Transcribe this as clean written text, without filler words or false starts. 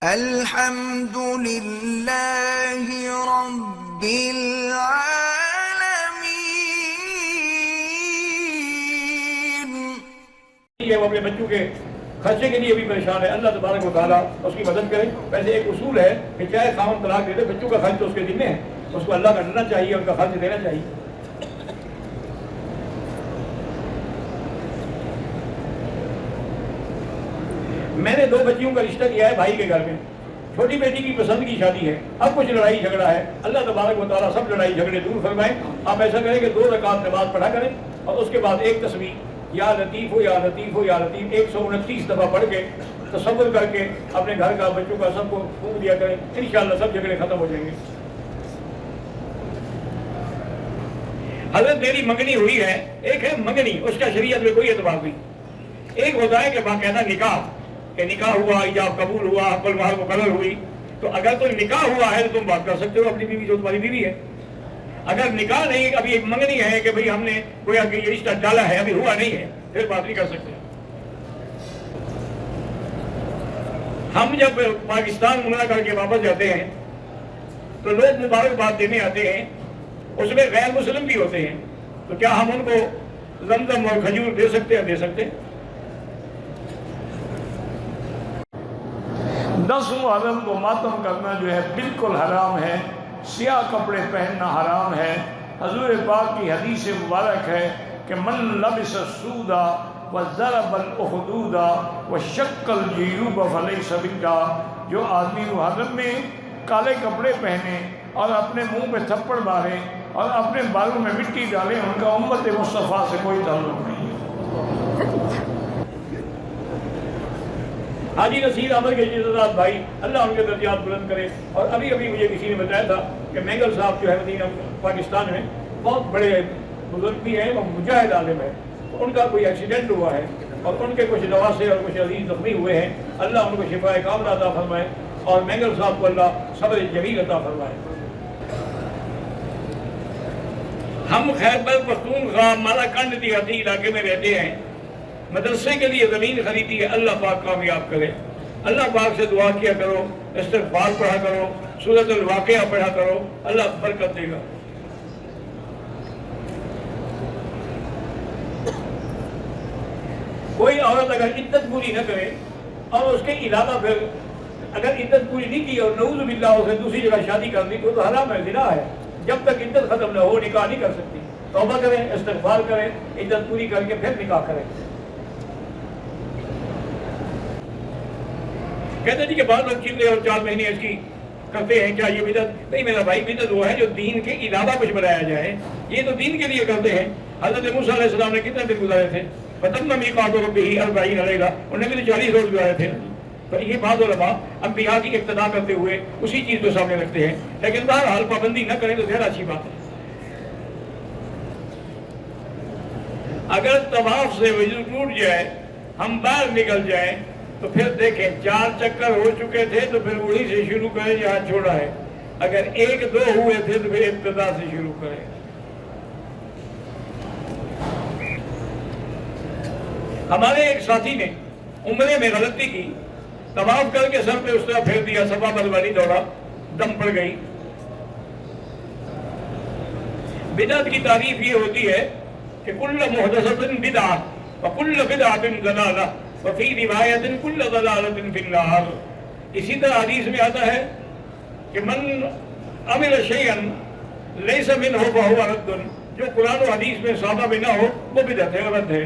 الحمد للہ رب العالمین۔ وہ اپنے بچوں کے خرچے کے لیے بھی پریشان ہے، اللہ تبارک و تعالیٰ اس کی مدد کرے۔ ویسے ایک اصول ہے کہ چاہے خاوند طلاق دے دے، بچوں کا خرچ تو اس کے ذمہ ہے، اس کو اللہ کا ڈرنا چاہیے، ان کا خرچ دینا چاہیے۔ میں نے 2 بچیوں کا رشتہ کیا ہے بھائی کے گھر میں، چھوٹی بیٹی کی پسند کی شادی ہے، اب کچھ لڑائی جھگڑا ہے، اللہ تبارک و تعالیٰ سب لڑائی جھگڑے دور فرمائیں۔ آپ ایسا کریں کہ 2 رکعت نماز پڑھا کریں اور اس کے بعد ایک تسبیح یا لطیف ہو یا لطیف ہو یا لطیف 129 دفعہ پڑھ کے تصور کر کے اپنے گھر کا بچوں کا سب کو پھونک دیا کریں، انشاءاللہ سب جھگڑے ختم ہو جائیں گے۔ حضرت میری منگنی ہوئی ہے، ایک ہے منگنی، اس کا شریعت میں کوئی اعتبار نہیں۔ ایک ہوتا ہے کہ باقاعدہ نکاح، کہ نکاح ہوا، ایجاب قبول ہوا، حق المہر مقرر ہوئی، تو اگر تو نکاح ہوا ہے تو تم بات کر سکتے ہو اپنی بیوی جو تمہاری بیوی ہے۔ اگر نکاح نہیں، ابھی ایک منگنی ہے کہ بھئی ہم نے گویا کہ یہ رشتہ ڈالا ہے، ابھی ہوا نہیں ہے، پھر بات نہیں کر سکتے۔ ہم جب پاکستان عمرہ کر کے واپس جاتے ہیں تو لوگ مبارکباد دینے آتے ہیں، اس میں غیر مسلم بھی ہوتے ہیں، تو کیا ہم ان کو زمزم اور کھجور دے سکتے ہیں؟ دے سکتے ہیں۔ 10 محرم کو ماتم کرنا جو ہے بالکل حرام ہے، سیاہ کپڑے پہننا حرام ہے۔ حضور پاک کی حدیث مبارک ہے کہ من لبس السودا وضرب الاخدود وشق الجیوب فلیس منا، جو آدمی محرم میں کالے کپڑے پہنے اور اپنے منہ پہ تھپڑ مارے اور اپنے بالوں میں مٹی ڈالے، ان کا امت مصطفیٰ سے کوئی تعلق نہیں ہے۔ حاجی نصیر احمد کے جزاد بھائی، اللہ ان کے درجات بلند کرے۔ اور ابھی مجھے کسی نے بتایا تھا کہ مینگل صاحب جو ہے مدینہ پاکستان میں بہت بڑے بزرگ بھی ہیں، وہ مجاہد عالم ہے، تو ان کا کوئی ایکسیڈنٹ ہوا ہے اور ان کے کچھ نواسے اور کچھ عزیز زخمی ہوئے ہیں، اللہ ان کو شفاء کاملہ عطا فرمائے اور مینگل صاحب کو اللہ صبر جمیل عطا فرمائے۔ ہم خیبر پختونخوا مالاکنڈ دیہاتی علاقے میں رہتے ہیں، مدرسے کے لیے زمین خریدی ہے، اللہ پاک کامیاب کرے۔ اللہ پاک سے دعا کیا کرو، استغفار پڑھا کرو، سورۃ الواقعہ پڑھا کرو، اللہ برکت دے گا۔ کوئی عورت اگر عدت پوری نہ کرے اور اس کے علاوہ پھر اگر عدت پوری نہیں کی اور نعوذ باللہ اسے دوسری جگہ شادی کر دی تو حرام ہے، زنا ہے۔ جب تک عدت ختم نہ ہو نکاح نہیں کر سکتی۔ توبہ کریں، استغفار کریں، عدت پوری کر کے پھر نکاح کریں۔ کہتے ہیں کہ بعض لوگ چلے اور 4 مہینے اس کی کرتے ہیں، کیا یہ بدعت؟ نہیں میرا بھائی، بدعت وہ ہے جو دین کے علاوہ کچھ بنایا جائے، یہ تو دین کے لیے کرتے ہیں۔ حضرت موسیٰ علیہ السلام نے کتنے دن گزارے تھے؟ وَتَمَّ مِيقَاتُ رَبِّهِ 40 لَيْلَةً، انہوں نے بھی 40 روز گزارے تھے۔ تو یہ بعض علماء انبیاء کی اقتداء کرتے ہوئے اسی چیز کو سامنے رکھتے ہیں، لیکن بہرحال پابندی نہ کریں تو زیادہ اچھی بات ہے۔ اگر طواف سے وضو ٹوٹ جائے، ہم باہر نکل جائیں تو پھر دیکھیں 4 چکر ہو چکے تھے تو پھر وہیں سے شروع کریں جہاں چھوڑا ہے، اگر 1-2 ہوئے تھے تو پھر ابتدا سے شروع کریں۔ ہمارے ایک ساتھی نے عمرے میں غلطی کی، طواف کر کے سر پہ اس طرح پھیر دیا، صفا مروا نہیں دوڑا، دم پڑ گئی۔ بدعت کی تعریف یہ ہوتی ہے کہ کل محدثۃ بدعہ وکل بدعۃ ضلالہ وفی روایت کل ضلالۃ فی النار۔ اسی طرح حدیث میں آتا ہے کہ من عمل شیئا لیس منہ فہو رد، جو قرآن و حدیث میں صحابہ میں نہ ہو وہ بدعت ہے، رد ہے۔